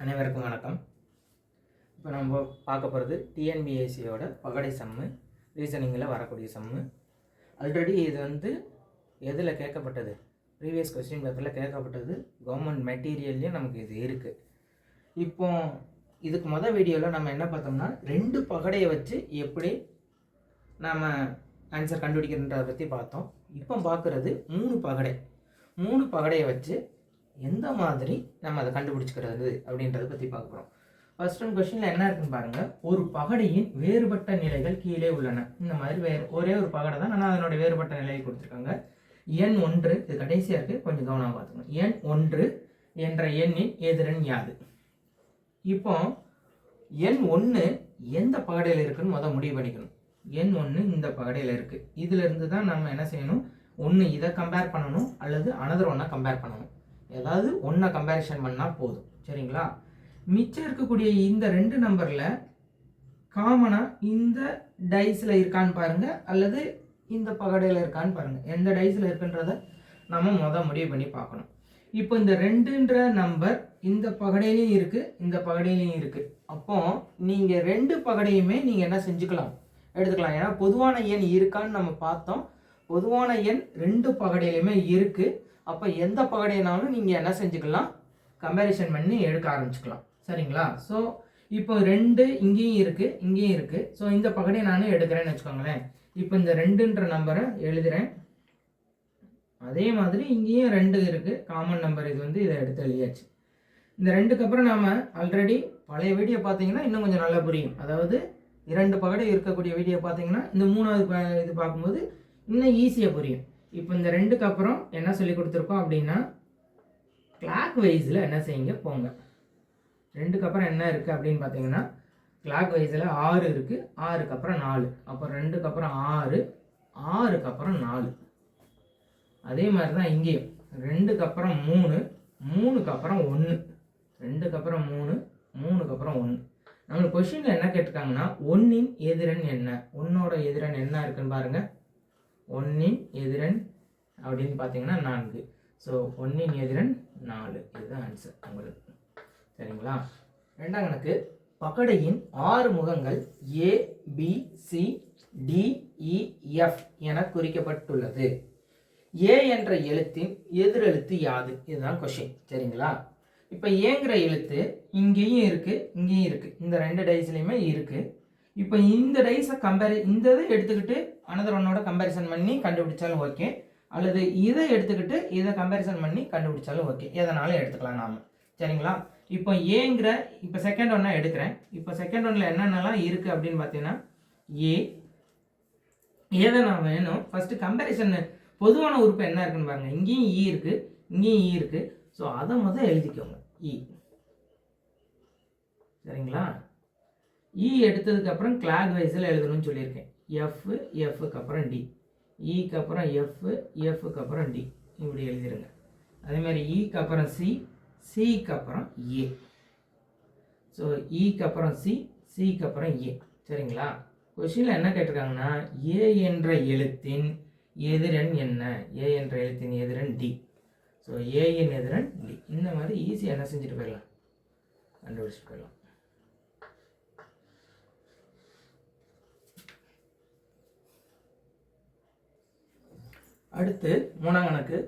அனைவருக்கும் வணக்கம். இப்போ நம்ம பார்க்க போகிறது டிஎன்பிஎஸ்சியோட பகடை சம்மு, ரீசனிங்கில் வரக்கூடிய சம்மு. ஆல்ரெடி இது வந்து எதில் கேட்கப்பட்டது, ப்ரீவியஸ் கொஸ்டின் பேப்பரில் கேட்கப்பட்டது. கவர்மெண்ட் மெட்டீரியல்லையும் நமக்கு இது இருக்குது. இப்போ இதுக்கு மொதல் வீடியோவில் நம்ம என்ன பார்த்தோம்னா 2 பகடையை வச்சு எப்படி நம்ம ஆன்சர் கண்டுபிடிக்கிறன்றதை பற்றி பார்த்தோம். இப்போ பார்க்குறது 3 பகடையை வச்சு எந்த மாதிரி நம்ம அதை கண்டுபிடிச்சிக்கிறது அப்படின்றத பற்றி பார்க்க போகிறோம். ஃபர்ஸ்ட் ஒன் கொஸ்டினில் என்ன இருக்குன்னு பாருங்கள். ஒரு பகடையின் வேறுபட்ட நிலைகள் கீழே உள்ளன. இந்த மாதிரி ஒரே ஒரு பகடை தான், ஆனால் அதனுடைய வேறுபட்ட நிலையை கொடுத்துருக்காங்க. எண் 1, இது கடைசியாக இருக்குது, கொஞ்சம் கவனமாக பார்த்துக்கணும். எண் 1 என்ற எண்ணின் எதிரெண் யாது? இப்போ எண் 1 எந்த பகடையில் இருக்குன்னு முதல் முடிவு பண்ணிக்கணும். எண் 1 இந்த பகடையில் இருக்குது. இதிலிருந்து தான் நம்ம என்ன செய்யணும், ஒன்று இதை கம்பேர் பண்ணணும் அல்லது அனதர் ஒன்றை கம்பேர் பண்ணணும். ஏதாவது ஒன்றை கம்பேரிஷன் பண்ணால் போதும், சரிங்களா? மிச்சம் இருக்கக்கூடிய இந்த 2 நம்பரில் காமனாக இந்த டைஸில் இருக்கான்னு பாருங்கள், அல்லது இந்த பகடையில் இருக்கான்னு பாருங்கள். எந்த டைஸில் இருக்குன்றத நம்ம முடிவு பண்ணி பார்க்கணும். இப்போ இந்த 2ன்ற நம்பர் இந்த பகடையிலையும் இருக்குது, இந்த பகடையிலையும் இருக்குது. அப்போ நீங்கள் 2 பகடையுமே நீங்கள் என்ன செஞ்சுக்கலாம், எடுத்துக்கலாம். ஏன்னா பொதுவான எண் இருக்கான்னு நம்ம பார்த்தோம். பொதுவான எண் 2 பகடையிலையுமே இருக்குது. அப்போ எந்த பகடையினாலும் நீங்கள் என்ன செஞ்சுக்கலாம், கம்பேரிஷன் பண்ணி எடுக்க ஆரம்பிச்சுக்கலாம், சரிங்களா? ஸோ இப்போ 2 இங்கேயும் இருக்குது, இங்கேயும் இருக்குது. ஸோ இந்த பகடையை நான் எடுக்கிறேன்னு வச்சுக்கோங்களேன். இப்போ இந்த 2ன்ற நம்பரை எழுதுகிறேன். அதே மாதிரி இங்கேயும் 2 இருக்குது, காமன் நம்பர். இது வந்து இதை எடுத்து எழுதியாச்சு. இந்த 2க்கு அப்புறம் நாம் ஆல்ரெடி பழைய வீடியோ பார்த்தீங்கன்னா இன்னும் கொஞ்சம் நல்லா புரியும். அதாவது 2 பகடை இருக்கக்கூடிய வீடியோ பார்த்தீங்கன்னா இந்த 3வது இது பார்க்கும்போது இன்னும் ஈஸியாக புரியும். இப்போ இந்த 2க்கு அப்புறம் என்ன சொல்லி கொடுத்துருக்கோம் அப்படின்னா, கிளாக் வைஸில் என்ன செய்யுங்க போங்க. 2க்கு அப்புறம் என்ன இருக்குது அப்படின்னு பார்த்தீங்கன்னா, கிளாக் வைஸில் 6 இருக்குது, 6க்கு அப்புறம் 4. அப்போ 2க்கு அப்புறம் 6, 6க்கு அப்புறம் 4. அதே மாதிரி தான் இங்கேயும் 2க்கு அப்புறம் 3, 3க்கு அப்புறம் 1, 2க்கு அப்புறம் 3, 3க்கு அப்புறம் 1. நம்மளுக்கு கொஸ்டினில் என்ன கேட்டிருக்காங்கன்னா, 1இன் எதிரெண் என்ன, 1ஓட எதிரெண் என்ன இருக்குன்னு பாருங்கள். 1இன் எதிரெண் அப்படின்னு பார்த்தீங்கன்னா 4. ஸோ 1இன் எதிரெண் 4. இதுதான் ஆன்சர் உங்களுக்கு, சரிங்களா? 2ஆம் கணக்கு. பகடையின் 6 முகங்கள் A, B, C, D, E, F என குறிக்கப்பட்டுள்ளது. A என்ற எழுத்தின் எதிரெழுத்து யாது? இதுதான் கொஸ்டின், சரிங்களா? இப்போ ஏங்கிற எழுத்து இங்கேயும் இருக்குது, இங்கேயும் இருக்குது. இந்த 2 டைஸ்லையுமே இருக்குது. இப்போ இந்த டைஸை இந்த இதை எடுத்துக்கிட்டு அனதர் ஒன்னோட கம்பேரிசன் பண்ணி கண்டுபிடிச்சாலும் ஓகே, அல்லது இதை எடுத்துக்கிட்டு இதை கம்பேரிசன் பண்ணி கண்டுபிடிச்சாலும் ஓகே. எதனாலும் எடுத்துக்கலாம் நாம், சரிங்களா? இப்போ ஏங்கிற இப்போ செகண்ட் ஒன்னா எடுக்கிறேன். இப்போ செகண்ட் ஒன்னில் என்னென்னலாம் இருக்குது அப்படின்னு பார்த்தீங்கன்னா, ஏதை நான் வேணும் ஃபஸ்ட்டு கம்பேரிசன். பொதுவான உறுப்பு என்ன இருக்குன்னு பாருங்கள். இங்கேயும் ஈ இருக்குது, இங்கேயும் ஈ இருக்குது. ஸோ அதை முதல் எழுதிக்கோங்க, இ, சரிங்களா? இ எடுத்ததுக்கு அப்புறம் கிளாக் வைஸில் எழுதணும்னு சொல்லியிருக்கேன். எஃப்க்கு அப்புறம் டி, இக்கு அப்புறம் எஃப்க்கு அப்புறம் டி, இப்படி எழுதிருங்க. அதேமாதிரி இக்கு அப்புறம் சி, சிக்கு அப்புறம் ஏ. ஸோ இக்கு அப்புறம் சி, சிக்கு அப்புறம் ஏ, சரிங்களா? கொஸ்டினில் என்ன கேட்டிருக்காங்கன்னா, ஏ என்ற எழுத்தின் எதிரெண் என்ன? ஏ என்ற எழுத்தின் எதிரெண் டி. ஸோ ஏயின் எதிரெண் டி. இந்த மாதிரி ஈஸியாக என்ன செஞ்சுட்டு போயிடலாம், கண்டுபிடிச்சிட்டு போயிடலாம். அடுத்து 3ஆம் கணக்கு.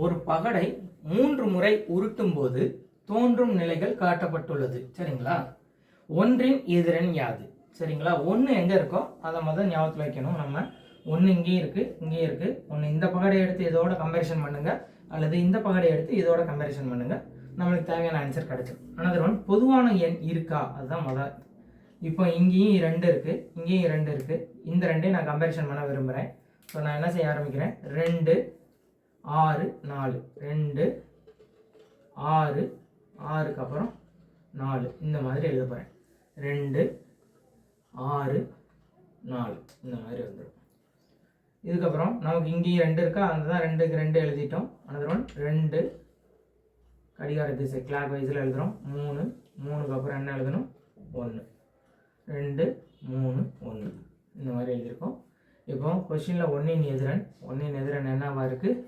ஒரு பகடை 3 முறை உருட்டும் போது தோன்றும் நிலைகள் காட்டப்பட்டுள்ளது, சரிங்களா? 1இன் எதிரெண் யாது? சரிங்களா? 1 எங்கே இருக்கோ அதை முதல் ஞாபகத்தில் வைக்கணும். நம்ம 1 இங்கேயும் இருக்குது, இங்கேயும் இருக்குது. 1 இந்த பகடை எடுத்து இதோட கம்பேரிசன் பண்ணுங்கள், அல்லது இந்த பகடை எடுத்து இதோட கம்பேரிசன் பண்ணுங்கள். நம்மளுக்கு தேவையான ஆன்சர் கிடைச்சிடும். அனதர் ஒன், பொதுவான எண் இருக்கா, அதுதான் முதல். இப்போ இங்கேயும் 2 இருக்குது, இங்கேயும் 2 இருக்குது. இந்த 2ஐயும் நான் கம்பேரிசன் பண்ண விரும்புகிறேன். ஸோ நான் என்ன செய்ய ஆரம்பிக்கிறேன், 2, 6, 4, 2, 6, 6க்கு அப்புறம் 4, இந்த மாதிரி எழுத போகிறேன். 2, 6, 4 இந்த மாதிரி வந்துடும். இதுக்கப்புறம் நமக்கு இங்கேயும் 2 இருக்கா, அதுதான் 2க்கு 2 எழுதிட்டோம். அனதர் ஒன், 2 கடிகார திசை கிளாக் வைஸில் எழுதுகிறோம். 3, 3க்கு அப்புறம் என்ன எழுதணும், 1, 2, 3, 1 இந்த மாதிரி எழுதியிருக்கோம். இப்போ கொஸ்டினில் 1இன் எதிரெண் என்னவா இருக்குது,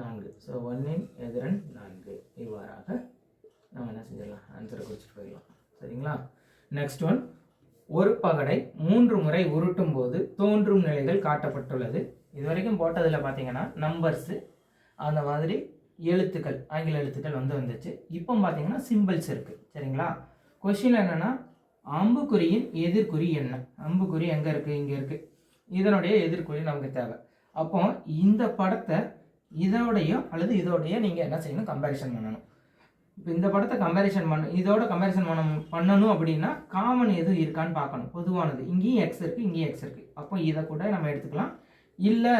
4. ஸோ 1இன் எதிரெண் 4 இவ்வாறாக நம்ம என்ன செஞ்சிடலாம், ஆன்சரை குறிச்சிட்டு போயிடலாம். சரிங்களா? நெக்ஸ்ட் ஒன், ஒரு பகடை 3 முறை உருட்டும் போது தோன்றும் நிலைகள் காட்டப்பட்டுள்ளது. இது வரைக்கும் போட்டதில் பார்த்தீங்கன்னா நம்பர்ஸு, அந்த மாதிரி எழுத்துக்கள், ஆங்கில எழுத்துக்கள் வந்துச்சு. இப்போ பார்த்தீங்கன்னா சிம்பிள்ஸ் இருக்குது. சரிங்களா? கொஷின் என்னென்னா, அம்புக்குறியின் எதிர்குறி என்ன? அம்புக்குறி எங்கே இருக்குது? இங்கே இருக்குது. இதனுடைய எதிர்குறி நமக்கு தேவை. அப்போ இந்த படத்தை இதோடையோ அல்லது இதோடையோ நீங்கள் என்ன செய்யணும், கம்பேரிசன் பண்ணணும். இப்போ இந்த படத்தை இதோட கம்பேரிசன் பண்ணணும் அப்படின்னா காமன் எதுவும் இருக்கான்னு பார்க்கணும். பொதுவானது இங்கேயும் எக்ஸ் இருக்குது, இங்கேயும் எக்ஸ் இருக்குது. அப்போ இதை கூட நம்ம எடுத்துக்கலாம். இல்லை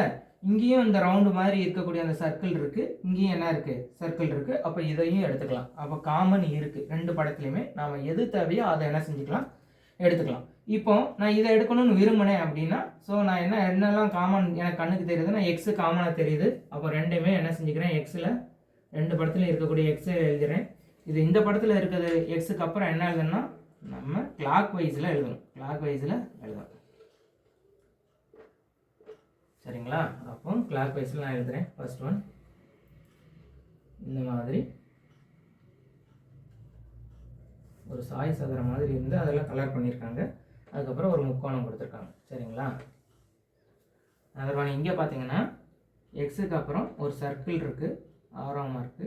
இங்கேயும் இந்த ரவுண்டு மாதிரி இருக்கக்கூடிய அந்த சர்க்கிள் இருக்குது, இங்கேயும் என்ன இருக்குது, சர்க்கிள் இருக்குது. அப்போ இதையும் எடுத்துக்கலாம். அப்போ காமன் இருக்குது ரெண்டு படத்துலையுமே. நாம் எது தேவையோ அதை என்ன செஞ்சுக்கலாம், எடுத்துக்கலாம். இப்போ நான் இதை எடுக்கணும்னு விரும்பினேன் அப்படின்னா, ஸோ நான் என்னெல்லாம் காமன் எனக்கு கண்ணுக்கு தெரியுதுன்னா, எக்ஸு காமனாக தெரியுது. அப்போ ரெண்டுமே என்ன செஞ்சுக்கிறேன், எக்ஸில் ரெண்டு படத்தில் இருக்கக்கூடிய எக்ஸை எழுதுகிறேன். இது இந்த படத்தில் இருக்கிறது எக்ஸுக்கு அப்புறம் என்ன எழுதணும்னா, நம்ம கிளாக் வைஸில் எழுதணும். கிளாக் வைஸில் எழுதணும். சரிங்களா? அப்போ கிளாக் வைஸில் நான் எழுதுகிறேன். ஃபர்ஸ்ட் ஒன் இந்த மாதிரி ஒரு சாய் சதுர மாதிரி இருந்து அதெல்லாம் கலர் பண்ணியிருக்காங்க. அதுக்கப்புறம் ஒரு முக்கோணம் கொடுத்துருக்காங்க. சரிங்களா? அதர்வானி இங்கே பார்த்தீங்கன்னா எக்ஸுக்கு அப்புறம் ஒரு சர்க்கிள் இருக்குது, ஆறாம் மார்க்கு.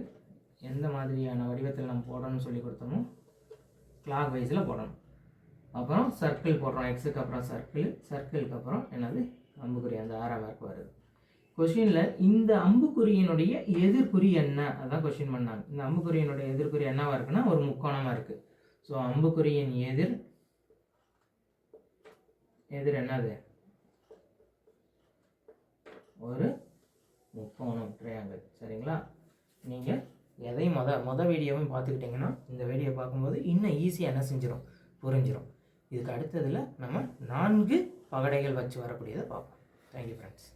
எந்த மாதிரியான வடிவத்தில் நம்ம போடணும்னு சொல்லி கொடுத்தோமோ கிளாக் வைஸில் போடணும். அப்புறம் சர்க்கிள் போடுறோம். எக்ஸுக்கு அப்புறம் சர்க்கிளுக்கு அப்புறம் என்னது, அம்புக்குறி, அந்த 6ஆம் மார்க் வருது. கொஷினில் இந்த அம்புக்குறியினுடைய எதிர்குறி என்ன, அதான் கொஷின் பண்ணாங்க. இந்த அம்புக்குறியினுடைய எதிர்குறி என்னவா இருக்குன்னா ஒரு முக்கோணமாக இருக்குது. ஸோ அம்புக்குறியின் எதிர் என்னது, ஒரு முக்கோணம், ட்ரையாங்கிள். சரிங்களா? நீங்கள் எதையும் மொத வீடியோவும் பார்த்துக்கிட்டிங்கன்னா இந்த வீடியோ பார்க்கும்போது இன்னும் ஈஸியாக என்ன செஞ்சிடும், புரிஞ்சிடும். இதுக்கு அடுத்ததில் நம்ம 4 பகடைகள் வச்சு வரக்கூடியதை பார்ப்போம். Thank you friends.